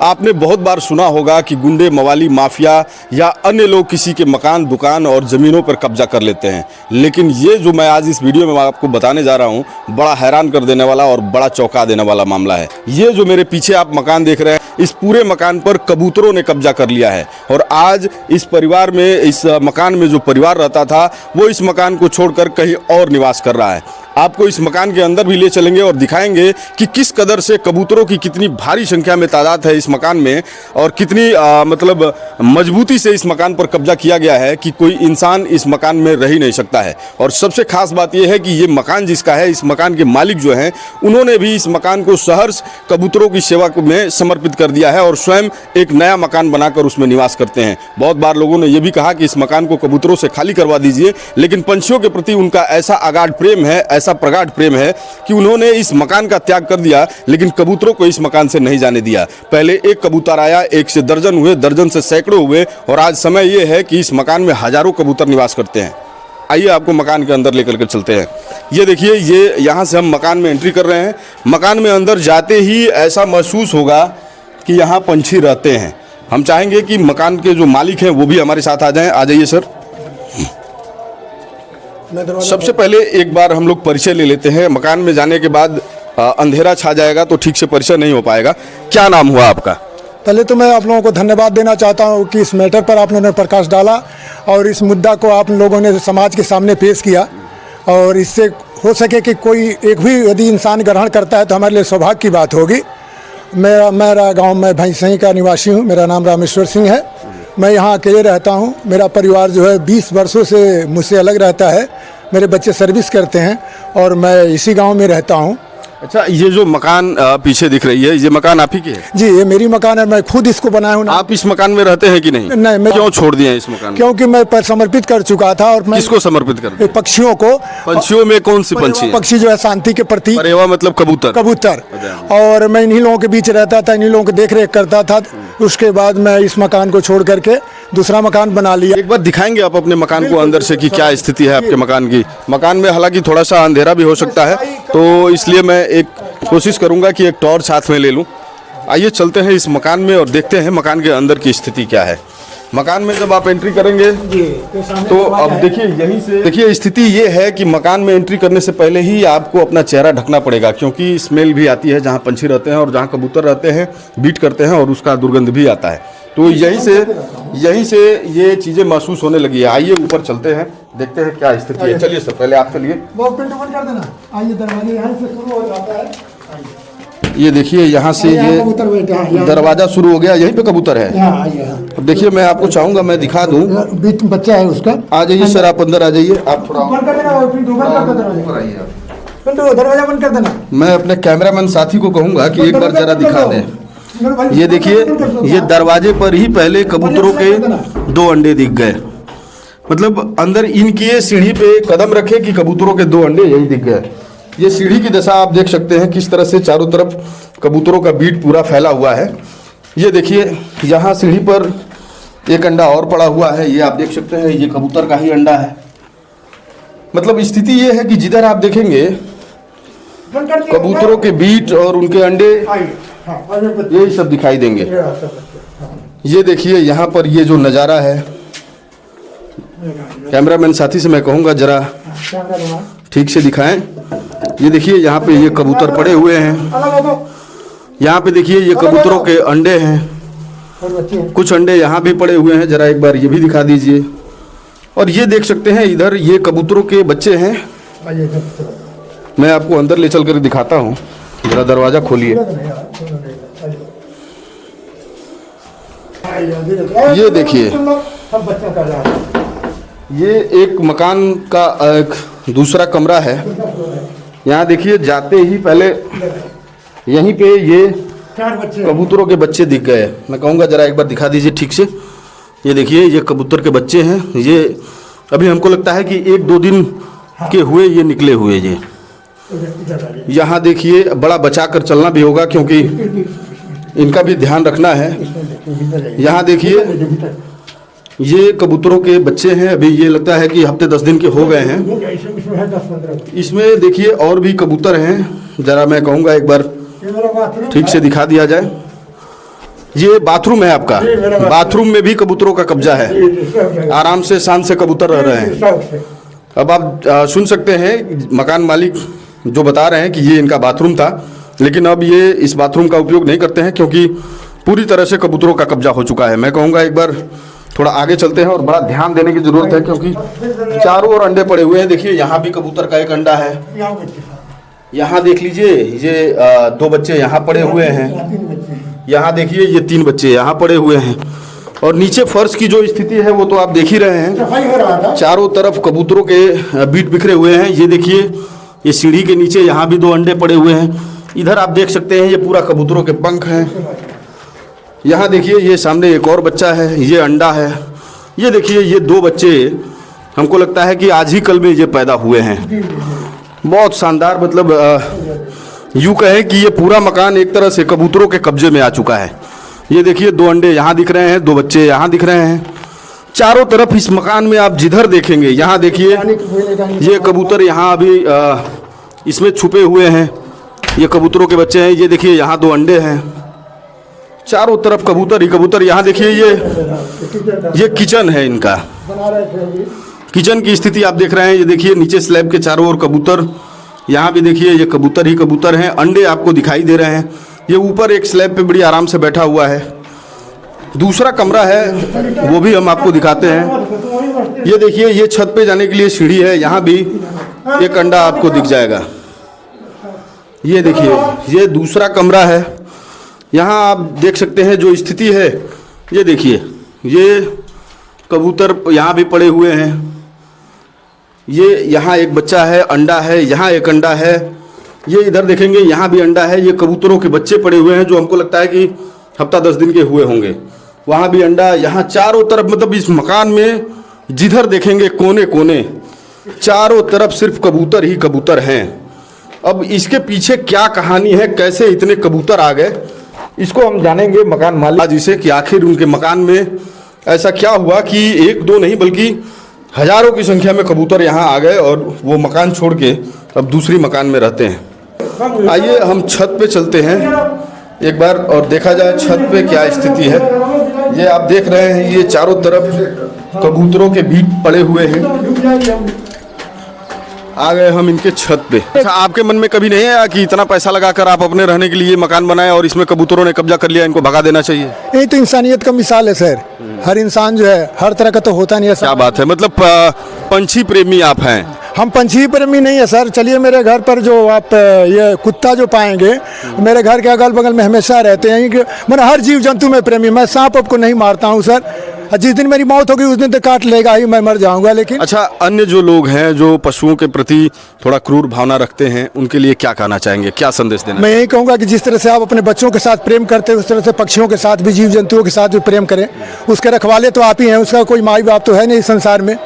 आपने बहुत बार सुना होगा कि गुंडे, मवाली, माफिया या अन्य लोग किसी के मकान, दुकान और ज़मीनों पर कब्जा कर लेते हैं। लेकिन ये जो मैं आज इस वीडियो में आपको बताने जा रहा हूँ, बड़ा हैरान कर देने वाला और बड़ा चौंका देने वाला मामला है। ये जो मेरे पीछे आप मकान देख रहे हैं, इस पूरे मकान पर कबूतरों ने कब्जा कर लिया है। और आज इस परिवार में, इस मकान में जो परिवार रहता था, वो इस मकान को छोड़कर कहीं और निवास कर रहा है। आपको इस मकान के अंदर भी ले चलेंगे और दिखाएंगे कि किस कदर से कबूतरों की कितनी भारी संख्या में तादाद है इस मकान में, और कितनी मतलब मजबूती से इस मकान पर कब्जा किया गया है कि कोई इंसान इस मकान में रह ही नहीं सकता है। और सबसे खास बात यह है कि ये मकान जिसका है, इस मकान के मालिक जो हैं, उन्होंने भी इस मकान को सहर्ष कबूतरों की सेवा में समर्पित कर दिया है और स्वयं एक नया मकान बनाकर उसमें निवास करते हैं। बहुत बार लोगों ने यह भी कहा कि इस मकान को कबूतरों से खाली करवा दीजिए, लेकिन पंछियों के प्रति उनका ऐसा अगाध प्रेम है, ऐसा प्रगाढ़ प्रेम है कि उन्होंने इस मकान का त्याग कर दिया, लेकिन कबूतरों को इस मकान से नहीं जाने दिया। पहले एक कबूतर आया, एक से दर्जन हुए, दर्जन से सैकड़ों हुए, और आज समय यह है कि इस मकान में हजारों कबूतर निवास करते हैं। आइए आपको मकान के अंदर लेकर के चलते हैं। ये देखिए, ये यहाँ से हम मकान में एंट्री कर रहे हैं। मकान में अंदर जाते ही ऐसा महसूस होगा कि यहाँ पंछी रहते हैं। हम चाहेंगे कि मकान के जो मालिक हैं वो भी हमारे साथ आ जाएं। आ जाइए सर। सबसे पहले एक बार हम लोग परिचय ले लेते हैं। मकान में जाने के बाद अंधेरा छा जाएगा तो ठीक से परिचय नहीं हो पाएगा। क्या नाम हुआ आपका? पहले तो मैं आप लोगों को धन्यवाद देना चाहता हूं कि इस मैटर पर आप लोगों ने प्रकाश डाला और इस मुद्दा को आप लोगों ने समाज के सामने पेश किया, और इससे हो सके कि कोई एक भी यदि इंसान ग्रहण करता है तो हमारे लिए सौभाग्य की बात होगी। मेरा गांव में भैंसही का निवासी हूं। मेरा नाम रामेश्वर सिंह है। मैं यहाँ अकेले रहता हूँ। मेरा परिवार जो है 20 वर्षों से मुझसे अलग रहता है। मेरे बच्चे सर्विस करते हैं और मैं इसी गांव में रहता हूँ। अच्छा, ये जो मकान पीछे दिख रही है, ये मकान आप ही की है? जी, ये मेरी मकान है। मैं खुद इसको बनाया हूँ। आप इस मकान में रहते हैं कि नहीं? नहीं, मैं क्यों छोड़ दिए इस मकान? क्योंकि मैं समर्पित कर चुका था। और मैं किसको समर्पित कर दिया? पक्षियों को। पंछियों में कौन सी पंछी? पक्षी जो है शांति के प्रति। परेवा मतलब कबूतर। कबूतर। और मैं इन्हीं लोगों के बीच रहता था, इन्हीं लोगों की देख रेख करता था। उसके बाद मैं इस मकान को छोड़ करके दूसरा मकान बना लिया। एक बार दिखाएंगे आप अपने मकान को अंदर से कि क्या स्थिति है आपके मकान की? मकान में हालांकि थोड़ा सा अंधेरा भी हो सकता है, तो इसलिए मैं एक कोशिश करूंगा कि एक टॉर्च साथ में ले लूं। आइए चलते हैं इस मकान में और देखते हैं मकान के अंदर की स्थिति क्या है। मकान में जब आप एंट्री करेंगे तो अब देखिए, यहीं से देखिए स्थिति ये है कि मकान में एंट्री करने से पहले ही आपको अपना चेहरा ढकना पड़ेगा, क्योंकि स्मेल भी आती है जहाँ पंछी रहते हैं और जहाँ कबूतर रहते हैं, बीट करते हैं और उसका दुर्गंध भी आता है। तो यहीं से ये चीज़ें महसूस होने लगी है। आइए ऊपर चलते हैं, देखते हैं क्या स्थिति है। चलिए सर, पहले आप चलिए। आइए, दरवाजे यहाँ से शुरू हो जाता है। ये देखिए, यहाँ से ये दरवाजा शुरू हो गया। यहीं पे कबूतर है। अब देखिए, मैं आपको चाहूंगा मैं दिखा दूं। बीच में बच्चा है उसका। आ जाइए सर, आप अंदर आ जाइए। आप थोड़ा दरवाजा बंद कर देना। मैं अपने कैमरामैन साथी को कहूंगा कि एक बार जरा दिखा दें। ये देखिए, ये दरवाजे पर ही पहले कबूतरों के 2 अंडे दिख गए। मतलब अंदर इनकी सीढ़ी पे कदम रखे कि कबूतरों के 2 अंडे यही दिख गए। ये सीढ़ी की दशा आप देख सकते हैं, किस तरह से चारों तरफ कबूतरों का बीट पूरा फैला हुआ है। ये देखिए, यहाँ सीढ़ी पर एक अंडा और पड़ा हुआ है, ये आप देख सकते हैं, ये कबूतर का ही अंडा है। मतलब स्थिति ये है कि जिधर आप देखेंगे कबूतरों के बीट और उनके अंडे, यही सब दिखाई देंगे। ये देखिए, यहाँ पर ये जो नज़ारा है, कैमरामैन साथी से मैं कहूँगा जरा ठीक से दिखाएं। ये देखिए, यहाँ पे ये कबूतर पड़े हुए हैं। यहाँ पे देखिए, ये कबूतरों के अंडे हैं। कुछ अंडे यहाँ भी पड़े हुए हैं, जरा एक बार ये भी दिखा दीजिए। और ये देख सकते हैं, इधर ये कबूतरों के बच्चे हैं। मैं आपको अंदर ले चल कर दिखाता हूँ। जरा दरवाजा खोलिए। ये देखिए, ये एक मकान का एक दूसरा कमरा है। यहाँ देखिए, जाते ही पहले यहीं पे ये कबूतरों के बच्चे दिख गए। मैं कहूँगा जरा एक बार दिखा दीजिए ठीक से। ये देखिए, ये कबूतर के बच्चे हैं। ये अभी हमको लगता है कि 1-2 दिन के हुए ये निकले हुए। ये यहाँ देखिए, बड़ा बचा कर चलना भी होगा क्योंकि इनका भी ध्यान रखना है। यहाँ देखिए, ये कबूतरों के बच्चे हैं। अभी ये लगता है कि हफ्ते 10 दिन के हो गए हैं। इसमें देखिए और भी कबूतर हैं। ज़रा मैं कहूँगा एक बार ठीक से दिखा दिया जाए। ये बाथरूम है आपका, बाथरूम में भी कबूतरों का कब्जा है, आराम से शान से कबूतर रह रहे हैं। अब आप सुन सकते हैं मकान मालिक जो बता रहे हैं कि ये इनका बाथरूम था, लेकिन अब ये इस बाथरूम का उपयोग नहीं करते हैं क्योंकि पूरी तरह से कबूतरों का कब्जा हो चुका है। मैं कहूँगा एक बार थोड़ा आगे चलते हैं और बड़ा ध्यान देने की ज़रूरत है क्योंकि चारों ओर अंडे पड़े हुए हैं। देखिए यहाँ भी कबूतर का एक अंडा है, यहाँ देख लीजिए ये 2 बच्चे यहाँ पड़े हुए हैं, यहाँ देखिए ये 3 बच्चे यहाँ पड़े हुए हैं, और नीचे फर्श की जो स्थिति है वो तो आप देख ही रहे हैं। चारों तरफ कबूतरों के बीट बिखरे हुए हैं। ये देखिए ये सीढ़ी के नीचे यहाँ भी 2 अंडे पड़े हुए हैं। इधर आप देख सकते हैं ये पूरा कबूतरों के पंख हैं। यहाँ देखिए ये सामने एक और बच्चा है, ये अंडा है। ये देखिए ये 2 बच्चे हमको लगता है कि आज ही कल में ये पैदा हुए हैं। बहुत शानदार, मतलब यूँ कहें कि ये पूरा मकान एक तरह से कबूतरों के कब्जे में आ चुका है। ये देखिए 2 अंडे यहाँ दिख रहे हैं, 2 बच्चे यहाँ दिख रहे हैं। चारों तरफ इस मकान में आप जिधर देखेंगे, यहाँ देखिए ये कबूतर यहाँ अभी इसमें छुपे हुए हैं, ये कबूतरों के बच्चे हैं। ये देखिए यहाँ 2 अंडे हैं, चारों तरफ कबूतर ही कबूतर। यहाँ देखिए ये किचन है इनका, किचन की स्थिति आप देख रहे हैं। ये देखिए नीचे स्लैब के चारों ओर कबूतर, यहाँ भी देखिए ये कबूतर ही कबूतर हैं। अंडे आपको दिखाई दे रहे हैं। ये ऊपर एक स्लैब पे बड़ी आराम से बैठा हुआ है। दूसरा कमरा है वो भी हम आपको दिखाते हैं। ये देखिए ये छत पे जाने के लिए सीढ़ी है, यहाँ भी एक अंडा आपको दिख जाएगा। ये देखिए ये दूसरा कमरा है, यहाँ आप देख सकते हैं जो स्थिति है। ये देखिए ये कबूतर यहाँ भी पड़े हुए हैं। ये यहाँ एक बच्चा है, अंडा है, यहाँ एक अंडा है। ये इधर देखेंगे यहाँ भी अंडा है। ये कबूतरों के बच्चे पड़े हुए हैं जो हमको लगता है कि हफ्ता 10 दिन के हुए होंगे। वहाँ भी अंडा, यहाँ चारों तरफ, मतलब इस मकान में जिधर देखेंगे कोने कोने चारों तरफ सिर्फ कबूतर ही कबूतर हैं। अब इसके पीछे क्या कहानी है, कैसे इतने कबूतर आ गए, इसको हम जानेंगे मकान मालिक जी से कि आखिर उनके मकान में ऐसा क्या हुआ कि 1-2 नहीं बल्कि हजारों की संख्या में कबूतर यहाँ आ गए और वो मकान छोड़ के अब दूसरी मकान में रहते हैं। आइए हम छत पे चलते हैं एक बार और देखा जाए छत पे क्या स्थिति है। ये आप देख रहे हैं ये चारों तरफ कबूतरों के बीट पड़े हुए हैं। आ गए हम इनके छत पे। अच्छा, आपके मन में कभी नहीं आया कि इतना पैसा लगाकर आप अपने रहने के लिए मकान बनाए और इसमें कबूतरों ने कब्जा कर लिया, इनको भगा देना चाहिए? यही तो इंसानियत का मिसाल है सर। हर इंसान जो है हर तरह का तो होता नहीं है। क्या बात है, मतलब पंछी प्रेमी आप हैं? हम पंछी प्रेमी नहीं है सर। चलिए मेरे घर पर जो आप ये कुत्ता जो पाएंगे, मेरे घर के अगल बगल में हमेशा रहते हैं। मैंने हर जीव जंतु में प्रेमी, मैं सांप को नहीं मारता हूँ सर। जिस दिन मेरी मौत होगी उस दिन तो काट लेगा ही, मैं मर जाऊंगा। लेकिन अच्छा, अन्य जो लोग हैं जो पशुओं के प्रति थोड़ा क्रूर भावना रखते हैं, उनके लिए क्या कहना चाहेंगे, क्या संदेश देना? मैं यही कहूँगा कि जिस तरह से आप अपने बच्चों के साथ प्रेम करते हैं उस तरह से पक्षियों के साथ भी, जीव जंतुओं के साथ भी प्रेम करें। उसके रखवाले तो आप ही हैं, उसका कोई माई बाप तो है नहीं संसार में।